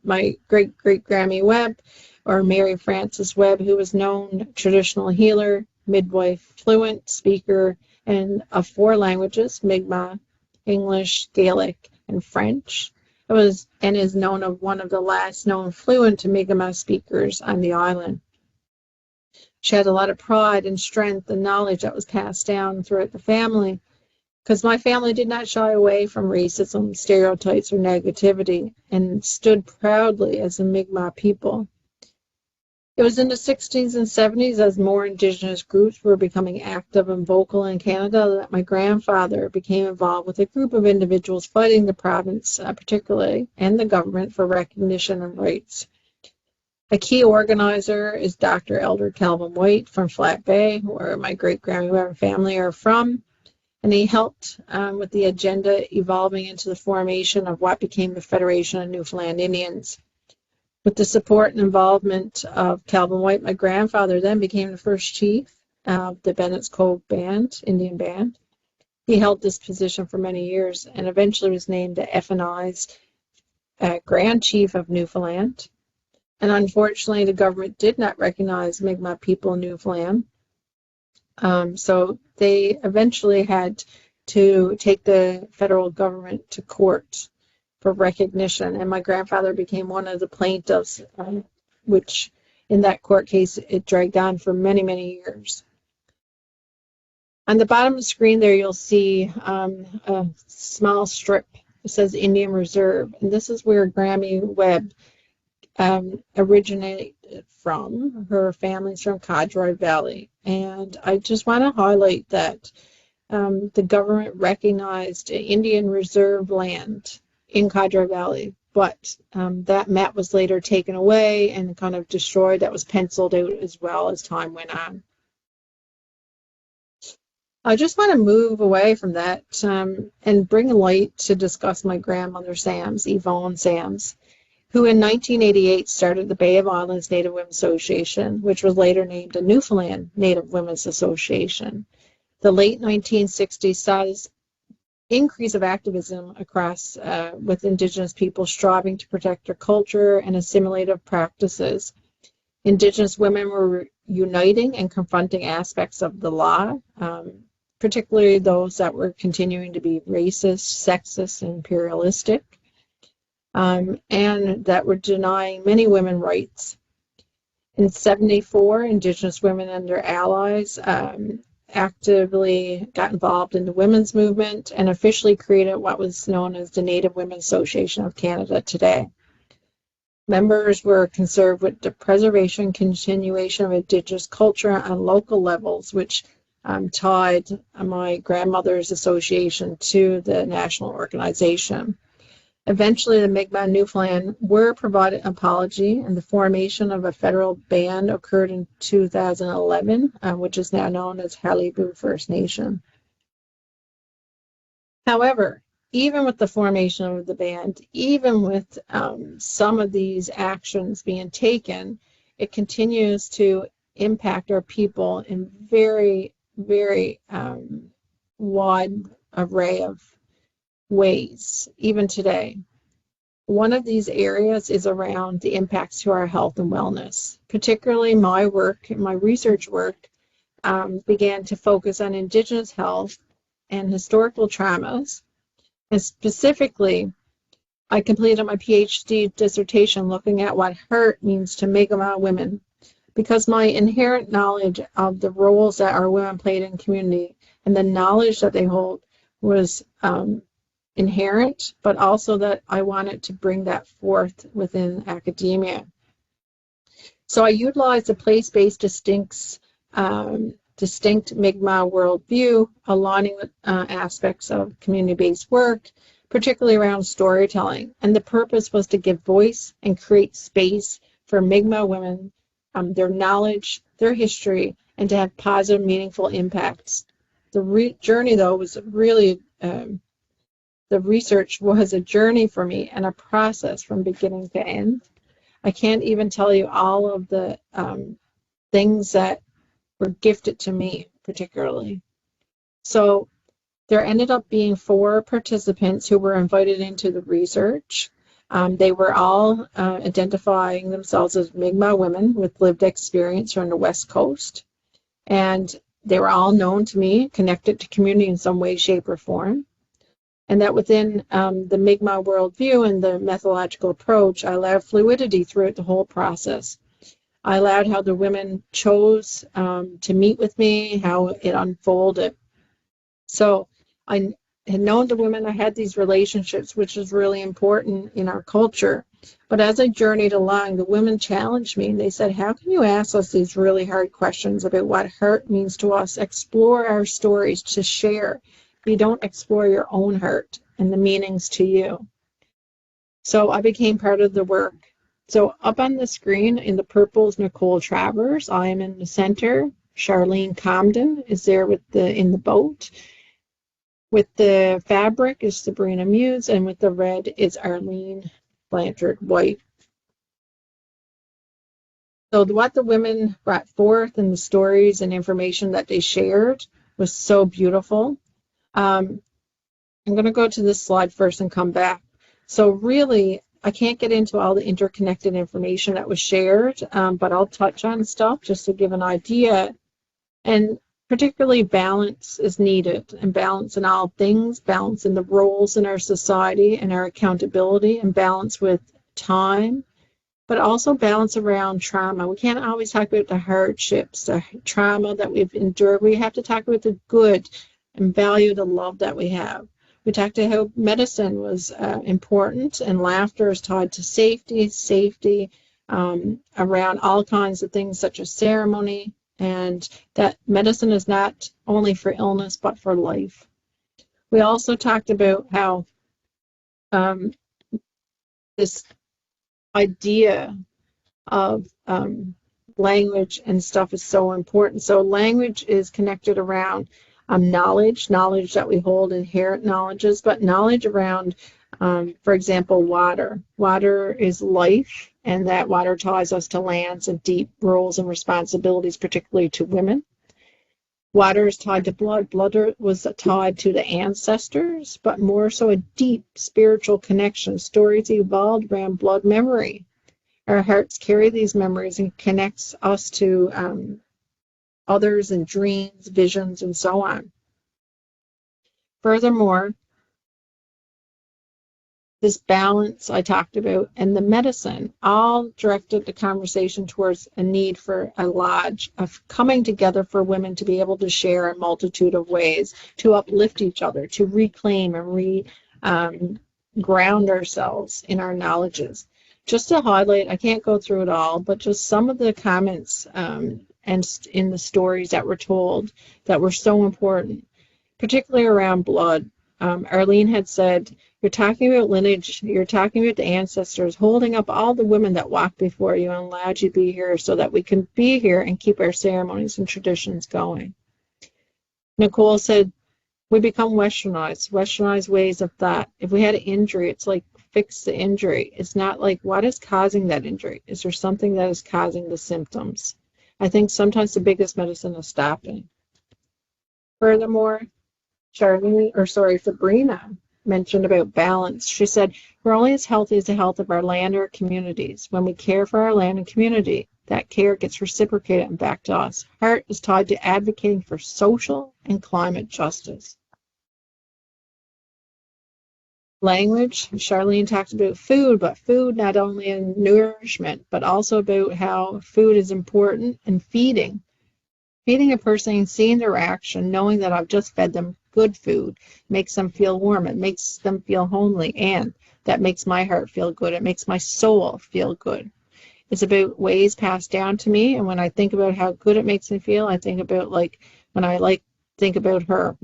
my great-great-Grammy Webb, or Mary Frances Webb, who was known traditional healer, midwife, fluent speaker, and of 4 languages, Mi'kmaq, English, Gaelic, and French. It was and is known of one of the last known fluent Mi'kmaq speakers on the island. She had a lot of pride and strength and knowledge that was passed down throughout the family, because my family did not shy away from racism, stereotypes, or negativity, and stood proudly as a Mi'kmaq people. It was in the 60s and 70s, as more Indigenous groups were becoming active and vocal in Canada, that my grandfather became involved with a group of individuals fighting the province, particularly, and the government for recognition and rights. A key organizer is Dr. Elder Calvin White from Flat Bay, where my great-grandmother family are from, and he helped with the agenda evolving into the formation of what became the Federation of Newfoundland Indians. With the support and involvement of Calvin White, my grandfather then became the first chief of the Bennett's Cove Band, Indian Band. He held this position for many years and eventually was named the FNI's Grand Chief of Newfoundland. And unfortunately, the government did not recognize Mi'kmaq people in Newfoundland. So they eventually had to take the federal government to court for recognition, and my grandfather became one of the plaintiffs, which in that court case it dragged on for many, many years. On the bottom of the screen there you'll see a small strip. It says Indian Reserve, and this is where Grammy Webb originated from. Her family's from Cadre Valley, and I just want to highlight that the government recognized Indian reserve land in Cadre Valley, but that map was later taken away and kind of destroyed. That was penciled out as well as time went on. I just want to move away from that and bring light to discuss my grandmother Sams, Yvonne Sams, who in 1988 started the Bay of Islands Native Women's Association, which was later named the Newfoundland Native Women's Association. The late 1960s saw this increase of activism across with Indigenous people striving to protect their culture and assimilative practices. Indigenous women were uniting and confronting aspects of the law, particularly those that were continuing to be racist, sexist, and imperialistic, and that were denying many women rights. In 1974, Indigenous women and their allies actively got involved in the women's movement and officially created what was known as the Native Women's Association of Canada today. Members were concerned with the preservation and continuation of Indigenous culture on local levels, which tied my grandmother's association to the national organization. Eventually, the Mi'kmaq Newfoundland were provided an apology, and the formation of a federal band occurred in 2011, which is now known as Halibut First Nation. However, even with the formation of the band, even with some of these actions being taken, it continues to impact our people in very, very wide array of ways, even today. One of these areas is around the impacts to our health and wellness. Particularly my work, my research work, began to focus on Indigenous health and historical traumas. And specifically, I completed my PhD dissertation looking at what hurt means to Mi'kmaq women, because my inherent knowledge of the roles that our women played in community and the knowledge that they hold was inherent, but also that I wanted to bring that forth within academia. So I utilized a place-based distinct Mi'kmaq worldview, aligning with aspects of community-based work, particularly around storytelling. And the purpose was to give voice and create space for Mi'kmaq women, their knowledge, their history, and to have positive, meaningful impacts. The journey, though, was really the research was a journey for me and a process from beginning to end. I can't even tell you all of the things that were gifted to me, particularly. So there ended up being 4 participants who were invited into the research. They were all identifying themselves as Mi'kmaq women with lived experience from the West Coast. And they were all known to me, connected to community in some way, shape, or form. And that within the Mi'kmaq worldview and the methodological approach, I allowed fluidity throughout the whole process. I allowed how the women chose to meet with me, how it unfolded. So I had known the women, I had these relationships, which is really important in our culture. But as I journeyed along, the women challenged me. And they said, how can you ask us these really hard questions about what hurt means to us? Explore our stories to share. You don't explore your own hurt and the meanings to you. So I became part of the work. So up on the screen in the purple is Nicole Travers. I am in the center. Charlene Comden is there in the boat. With the fabric is Sabrina Muse, and with the red is Arlene Blanchard White. So what the women brought forth and the stories and information that they shared was so beautiful. I'm going to go to this slide first and come back. So really, I can't get into all the interconnected information that was shared, but I'll touch on stuff just to give an idea. And particularly balance is needed, and balance in all things, balance in the roles in our society and our accountability, and balance with time, but also balance around trauma. We can't always talk about the hardships, the trauma that we've endured. We have to talk about the good and value the love that we have. We talked about how medicine was important, and laughter is tied to safety around all kinds of things such as ceremony, and that medicine is not only for illness but for life. We also talked about how this idea of language and stuff is so important. So language is connected around knowledge that we hold, inherent knowledges, but knowledge around, for example, water. Water is life, and that water ties us to lands and deep roles and responsibilities, particularly to women. Water is tied to blood. Blood was tied to the ancestors, but more so a deep spiritual connection. Stories evolved around blood memory. Our hearts carry these memories and connects us to others and dreams, visions, and so on. Furthermore, this balance I talked about and the medicine all directed the conversation towards a need for a lodge of coming together for women to be able to share a multitude of ways, to uplift each other, to reclaim and ground ourselves in our knowledges. Just to highlight, I can't go through it all, but just some of the comments and in the stories that were told that were so important, particularly around blood. Arlene had said, you're talking about lineage, you're talking about the ancestors holding up all the women that walked before you and allowed you to be here so that we can be here and keep our ceremonies and traditions going. Nicole said, we become westernized ways of thought. If we had an injury, it's like fix the injury. It's not like what is causing that injury? Is there something that is causing the symptoms? I think sometimes the biggest medicine is stopping. Furthermore, Sabrina mentioned about balance. She said, we're only as healthy as the health of our land or communities. When we care for our land and community, that care gets reciprocated and back to us. Heart is tied to advocating for social and climate justice. Language, Charlene talked about food, but food not only in nourishment, but also about how food is important in feeding. Feeding a person and seeing their action, knowing that I've just fed them good food, makes them feel warm, it makes them feel homely, and that makes my heart feel good. It makes my soul feel good. It's about ways passed down to me, and when I think about how good it makes me feel, I think about think about her.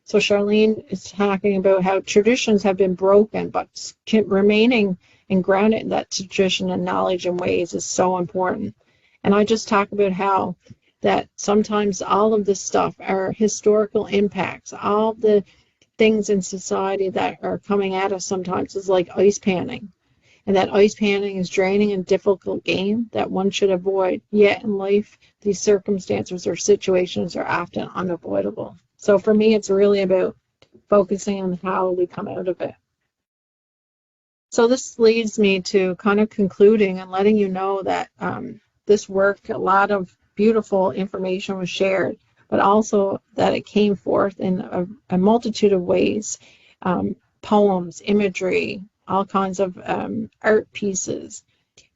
So Charlene is talking about how traditions have been broken, but remaining and grounded in that tradition and knowledge and ways is so important. And I just talk about how that sometimes all of this stuff are historical impacts. All the things in society that are coming at us sometimes is like ice panning. And that ice panning is draining and difficult game that one should avoid. Yet in life, these circumstances or situations are often unavoidable. So for me, it's really about focusing on how we come out of it. So this leads me to kind of concluding and letting you know that this work, a lot of beautiful information was shared, but also that it came forth in a multitude of ways, poems, imagery, all kinds of art pieces,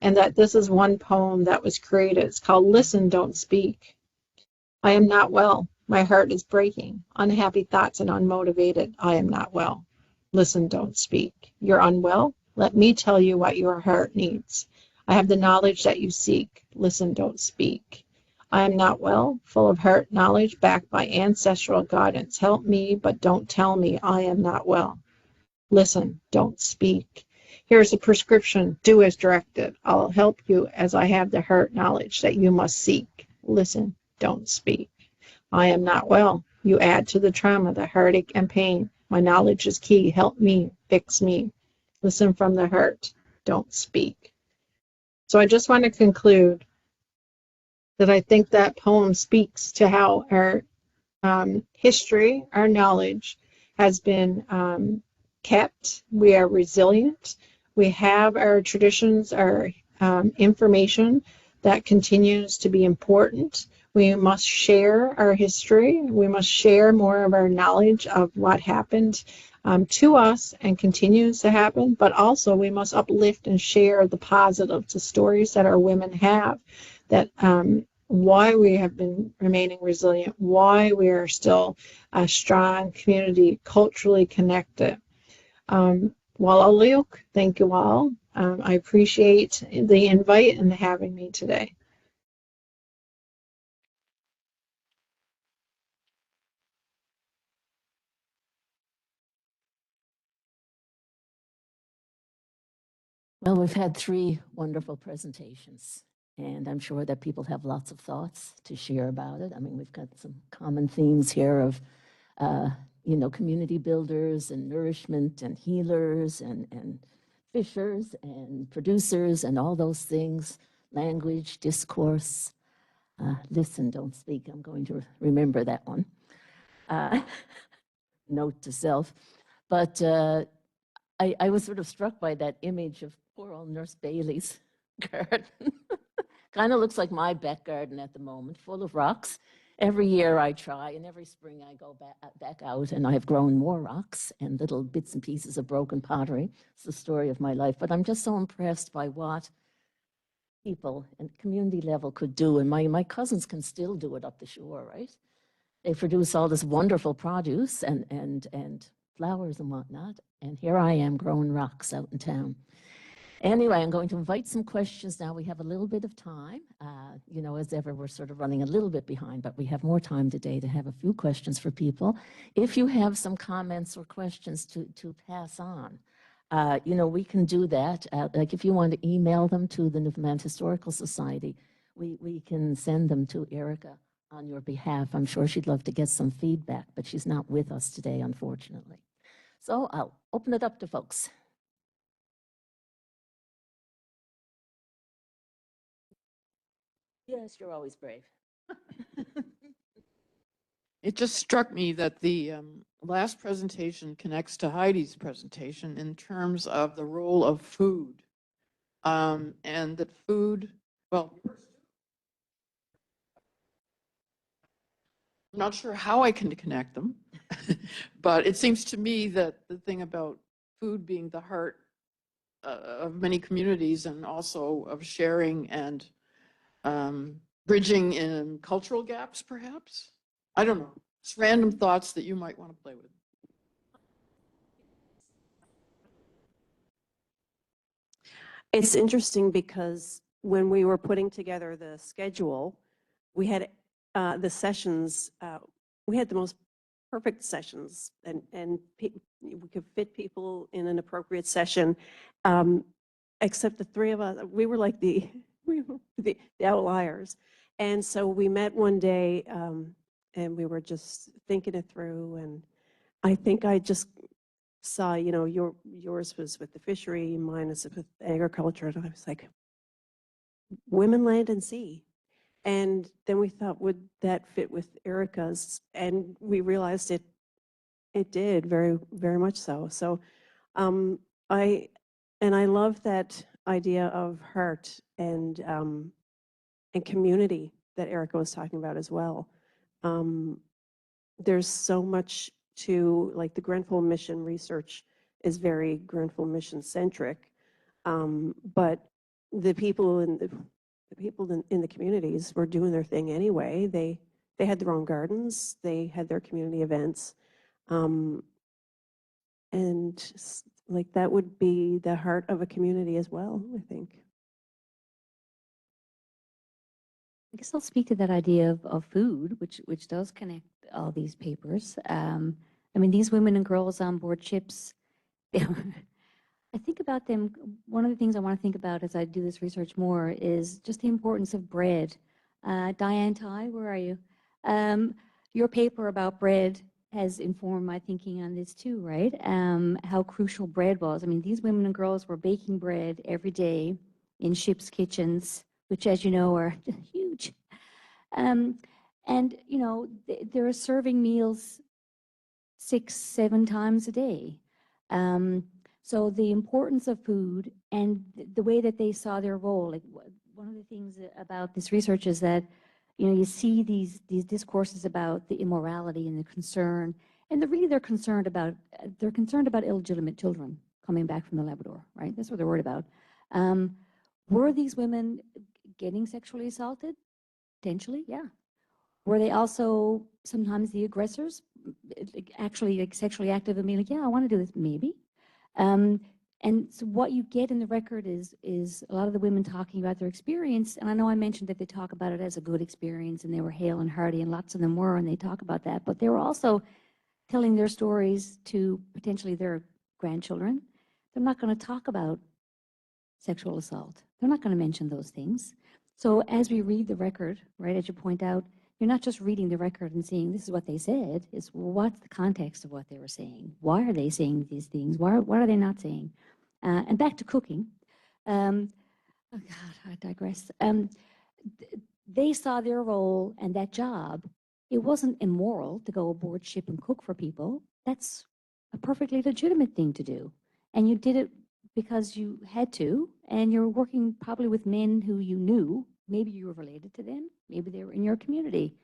and that this is one poem that was created. It's called Listen, Don't Speak. I am not well. My heart is breaking. Unhappy thoughts and unmotivated. I am not well. Listen, don't speak. You're unwell? Let me tell you what your heart needs. I have the knowledge that you seek. Listen, don't speak. I am not well, full of heart knowledge backed by ancestral guidance. Help me, but don't tell me I am not well. Listen, don't speak. Here's a prescription. Do as directed. I'll help you as I have the heart knowledge that you must seek. Listen, don't speak. I am not well. You add to the trauma, the heartache and pain. My knowledge is key. Help me, fix me. Listen from the heart. Don't speak. So I just want to conclude that I think that poem speaks to how our history, our knowledge has been kept. We are resilient. We have our traditions, our information that continues to be important. We must share our history. We must share more of our knowledge of what happened to us and continues to happen, but also we must uplift and share the positives, the stories that our women have, that why we have been remaining resilient, why we are still a strong community, culturally connected. Walaluk, thank you all. I appreciate the invite and having me today. Well, we've had three wonderful presentations, and I'm sure that people have lots of thoughts to share about it. I mean, we've got some common themes here of, community builders and nourishment and healers and fishers and producers and all those things, language, discourse. Listen, don't speak. I'm going to remember that one. Note to self. But I was sort of struck by that image of poor old Nurse Bailey's garden. Kind of looks like my back garden at the moment, full of rocks. Every year I try, and every spring I go back out, and I've grown more rocks and little bits and pieces of broken pottery. It's the story of my life. But I'm just so impressed by what people and community level could do. And my cousins can still do it up the shore, right? They produce all this wonderful produce and flowers and whatnot. And here I am growing rocks out in town. Anyway, I'm going to invite some questions now. We have a little bit of time. As ever, we're sort of running a little bit behind, but we have more time today to have a few questions for people. If you have some comments or questions to pass on, we can do that. Like if you want to email them to the Newfoundland Historical Society, we can send them to Erica on your behalf. I'm sure she'd love to get some feedback, but she's not with us today, unfortunately. So I'll open it up to folks. Yes, you're always brave. It just struck me that the last presentation connects to Heidi's presentation in terms of the role of food. And that food, well, I'm not sure how I can connect them, but it seems to me that the thing about food being the heart of many communities and also of sharing and bridging in cultural gaps, perhaps. I don't know. It's random thoughts that you might want to play with. It's interesting because when we were putting together the schedule, we had the sessions, we had the most perfect sessions, and we could fit people in an appropriate session, except the three of us, we were like the outliers. And so we met one day and we were just thinking it through, and I think I just saw, yours was with the fishery, mine is with agriculture, and I was like, women, land, and sea. And then we thought, would that fit with Erica's? And we realized it did very, very much so. So I love that idea of heart and community that Erica was talking about as well. There's so much to, like, the Grenfell mission research is very Grenfell mission centric, but the people in the communities were doing their thing anyway. They had their own gardens, they had their community events, and like that would be the heart of a community as well, I think. I guess I'll speak to that idea of food, which does connect all these papers. I mean, these women and girls on board ships, I think about them. One of the things I want to think about as I do this research more is just the importance of bread. Diane Ty, where are you? Your paper about bread has informed my thinking on this too, right? How crucial bread was. I mean, these women and girls were baking bread every day in ships' kitchens, which, as you know, are huge. And, they're serving meals 6-7 times a day. So the importance of food and the way that they saw their role, like one of the things about this research is that, you see these discourses about the immorality and the concern, and they're concerned about illegitimate children coming back from the Labrador, right? That's what they're worried about. Were these women getting sexually assaulted? Potentially, yeah. Were they also sometimes the aggressors, actually like sexually active and being like, yeah, I want to do this, maybe. And so what you get in the record is a lot of the women talking about their experience. And I know I mentioned that they talk about it as a good experience and they were hale and hearty, and lots of them were, and they talk about that. But they were also telling their stories to potentially their grandchildren. They're not going to talk about sexual assault. They're not going to mention those things. So as we read the record, right, as you point out, you're not just reading the record and seeing this is what they said. It's what's the context of what they were saying? Why are they saying these things? What are they not saying? And back to cooking. Oh God, I digress. They saw their role and that job. It wasn't immoral to go aboard ship and cook for people. That's a perfectly legitimate thing to do. And you did it because you had to, and you're working probably with men who you knew. Maybe you were related to them. Maybe they were in your community.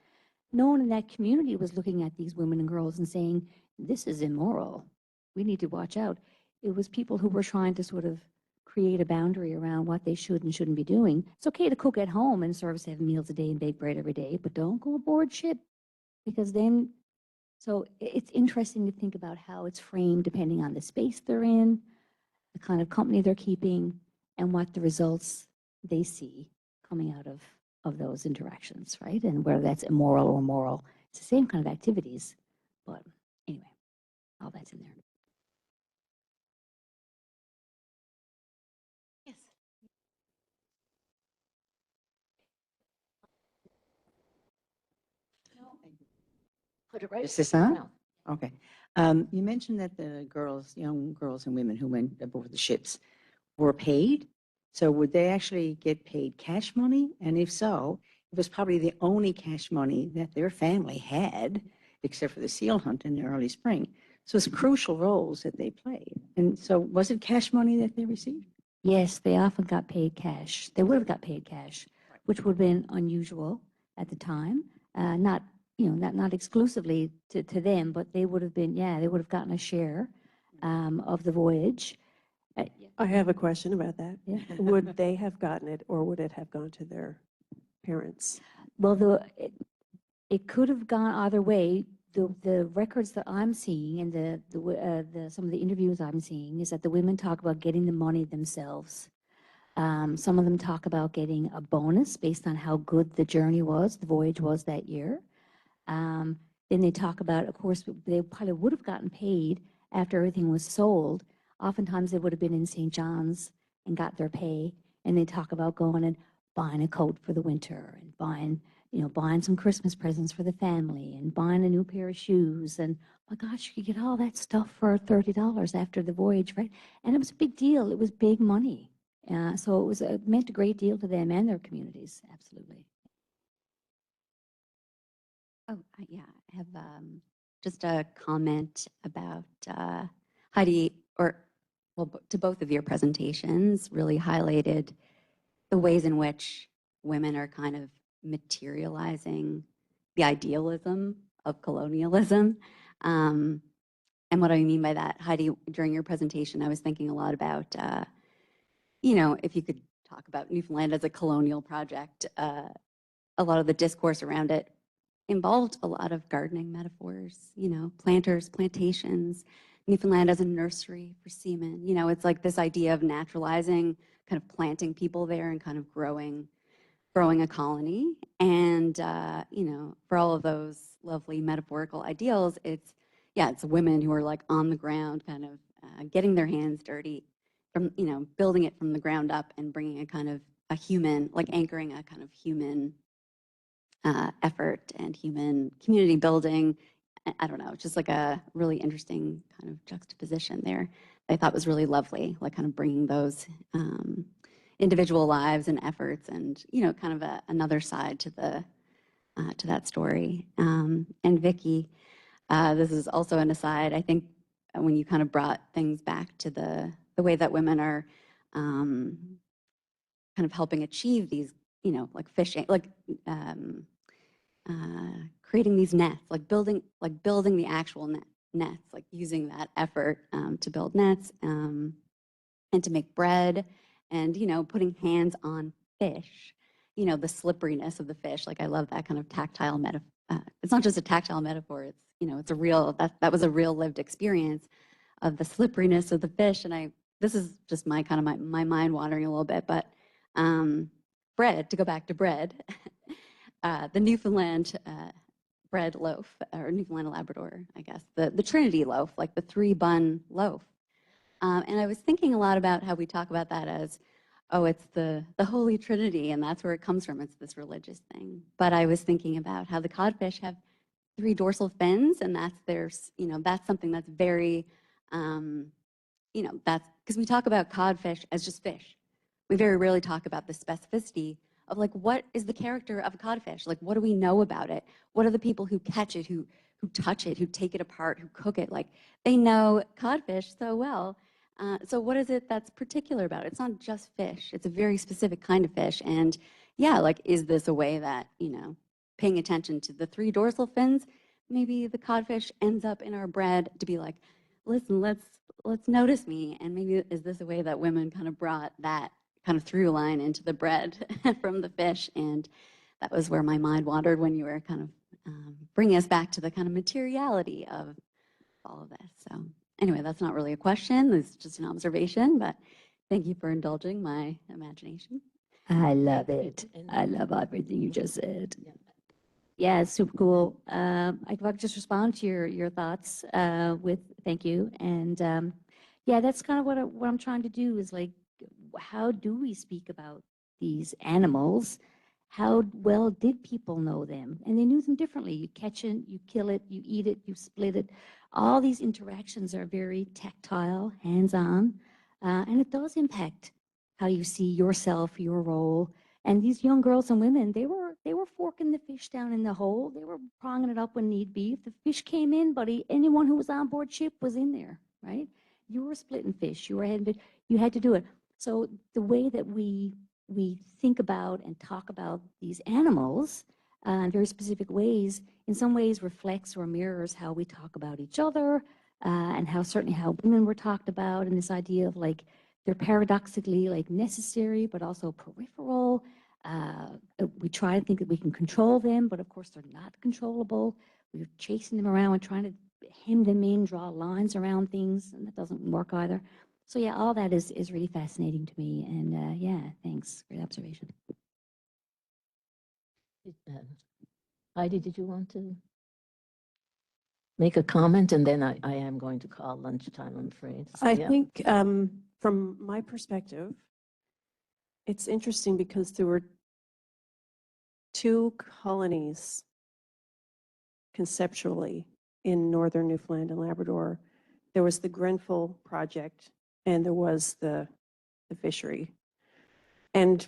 No one in that community was looking at these women and girls and saying, this is immoral. We need to watch out. It was people who were trying to sort of create a boundary around what they should and shouldn't be doing. It's okay to cook at home and serve 7 meals a day and bake bread every day, but don't go aboard ship, because then, so it's interesting to think about how it's framed depending on the space they're in, the kind of company they're keeping, and what the results they see coming out of those interactions, right? And whether that's immoral or moral, it's the same kind of activities. But anyway, all that's in there. Yes. Put it right. Is this on? No. Okay. You mentioned that the girls, young girls and women who went aboard the ships were paid. So would they actually get paid cash money? And if so, it was probably the only cash money that their family had, except for the seal hunt in the early spring. So it's crucial roles that they played. And so was it cash money that they received? Yes, they often got paid cash. They would have got paid cash, which would have been unusual at the time. Not, not exclusively to them, but they would have been, they would have gotten a share of the voyage. I have a question about that. Yeah. Would they have gotten it, or would it have gone to their parents? Well, it could have gone either way. The records that I'm seeing and some of the interviews I'm seeing is that the women talk about getting the money themselves. Some of them talk about getting a bonus based on how good the journey was, the voyage was that year. Then they talk about, of course, they probably would have gotten paid after everything was sold. Oftentimes they would have been in St. John's and got their pay, and they talk about going and buying a coat for the winter and buying some Christmas presents for the family and buying a new pair of shoes. And oh my gosh, you could get all that stuff for $30 after the voyage, right? And it was a big deal. It was big money. So it meant a great deal to them and their communities, absolutely. Oh, yeah, I have just a comment about Heidi, to both of your presentations, really highlighted the ways in which women are kind of materializing the idealism of colonialism. And what I mean by that, Heidi, during your presentation, I was thinking a lot about, if you could talk about Newfoundland as a colonial project, a lot of the discourse around it involved a lot of gardening metaphors, planters, plantations, Newfoundland as a nursery for seamen. It's like this idea of naturalizing, kind of planting people there and kind of growing a colony. And, for all of those lovely metaphorical ideals, it's women who are like on the ground, kind of getting their hands dirty from, building it from the ground up and bringing a kind of a human, like anchoring a kind of human effort and human community building. I don't know, just like a really interesting kind of juxtaposition there. I thought was really lovely, like kind of bringing those individual lives and efforts and, kind of another side to that story. And Vicki, this is also an aside. I think when you kind of brought things back to the way that women are kind of helping achieve these, like fishing, like creating these nets, like building the actual nets, like using that effort to build nets and to make bread, and putting hands on fish. The slipperiness of the fish. Like I love that kind of tactile metaphor. It's not just a tactile metaphor. It's it's a real that was a real lived experience of the slipperiness of the fish. And this is just my kind of my mind wandering a little bit, but bread. To go back to bread. The Newfoundland bread loaf, or Newfoundland Labrador, I guess, the Trinity loaf, like the 3-bun loaf. And I was thinking a lot about how we talk about that as oh, it's the Holy Trinity, and that's where it comes from. It's this religious thing. But I was thinking about how the codfish have 3 dorsal fins, and that's that's something that's very, that's because we talk about codfish as just fish. We very rarely talk about the specificity of like, what is the character of a codfish? Like, what do we know about it? What are the people who catch it, who touch it, who take it apart, who cook it? Like, they know codfish so well. So what is it that's particular about it? It's not just fish. It's a very specific kind of fish. And yeah, like, is this a way that, paying attention to the 3 dorsal fins, maybe the codfish ends up in our bread to be like, listen, let's notice me. And maybe is this a way that women kind of brought that kind of through line into the bread from the fish? And that was where my mind wandered when you were kind of bringing us back to the kind of materiality of all of this. So anyway, that's not really a question. It's just an observation, but thank you for indulging my imagination. I love it. I love everything you just said. Yeah, it's super cool. If I could just respond to your thoughts with thank you. And yeah, that's kind of what I'm trying to do is like, how do we speak about these animals? How well did people know them? And they knew them differently. You catch it, you kill it, you eat it, you split it. All these interactions are very tactile, hands-on, and it does impact how you see yourself, your role. And these young girls and women, they were forking the fish down in the hole. They were pronging it up when need be. If the fish came in, buddy, anyone who was on board ship was in there, right? You were splitting fish. You had to do it. So the way that we think about and talk about these animals in very specific ways, in some ways reflects or mirrors how we talk about each other, and certainly how women were talked about, and this idea of like, they're paradoxically like necessary, but also peripheral. We try to think that we can control them, but of course they're not controllable. We're chasing them around and trying to hem them in, draw lines around things, and that doesn't work either. So yeah, all that is really fascinating to me. And yeah, thanks. Great observation. Heidi, did you want to make a comment? And then I am going to call lunchtime, I'm afraid. I think from my perspective, it's interesting because there were 2 colonies conceptually in northern Newfoundland and Labrador. There was the Grenfell project and there was the fishery. And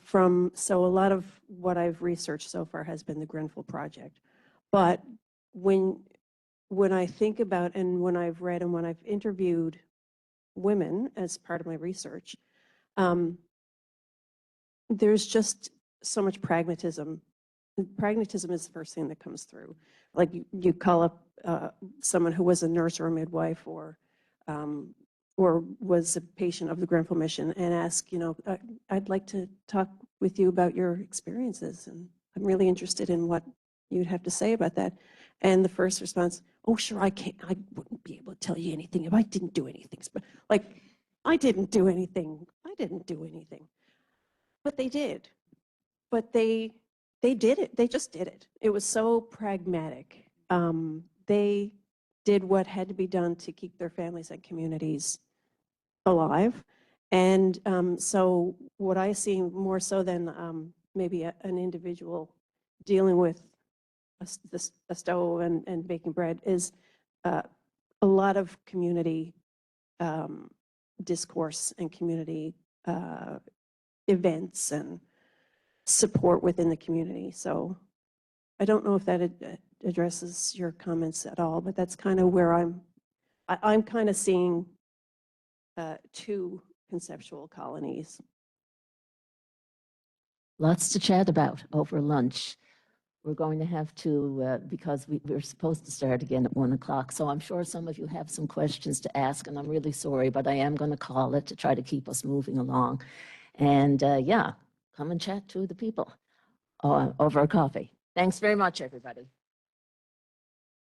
so a lot of what I've researched so far has been the Grenfell project. But when I think about, and when I've read and when I've interviewed women as part of my research, there's just so much pragmatism. Pragmatism is the first thing that comes through. Like you call up someone who was a nurse or a midwife or was a patient of the Grenfell mission and ask, I'd like to talk with you about your experiences, and I'm really interested in what you'd have to say about that. And the first response, oh, sure, I wouldn't be able to tell you anything if I didn't do anything. But like, I didn't do anything. But they did. But they did it. They just did it. It was so pragmatic. They did what had to be done to keep their families and communities alive. And so what I see more so than maybe an individual dealing with a stove and baking bread is a lot of community discourse and community events and support within the community. So I don't know if that addresses your comments at all, but that's kind of where I'm kind of seeing 2 conceptual colonies. Lots to chat about over lunch. We're going to have to, because we're supposed to start again at 1 o'clock. So I'm sure some of you have some questions to ask, and I'm really sorry, but I am going to call it to try to keep us moving along. And yeah, come and chat to the people over a coffee. Thanks very much, everybody.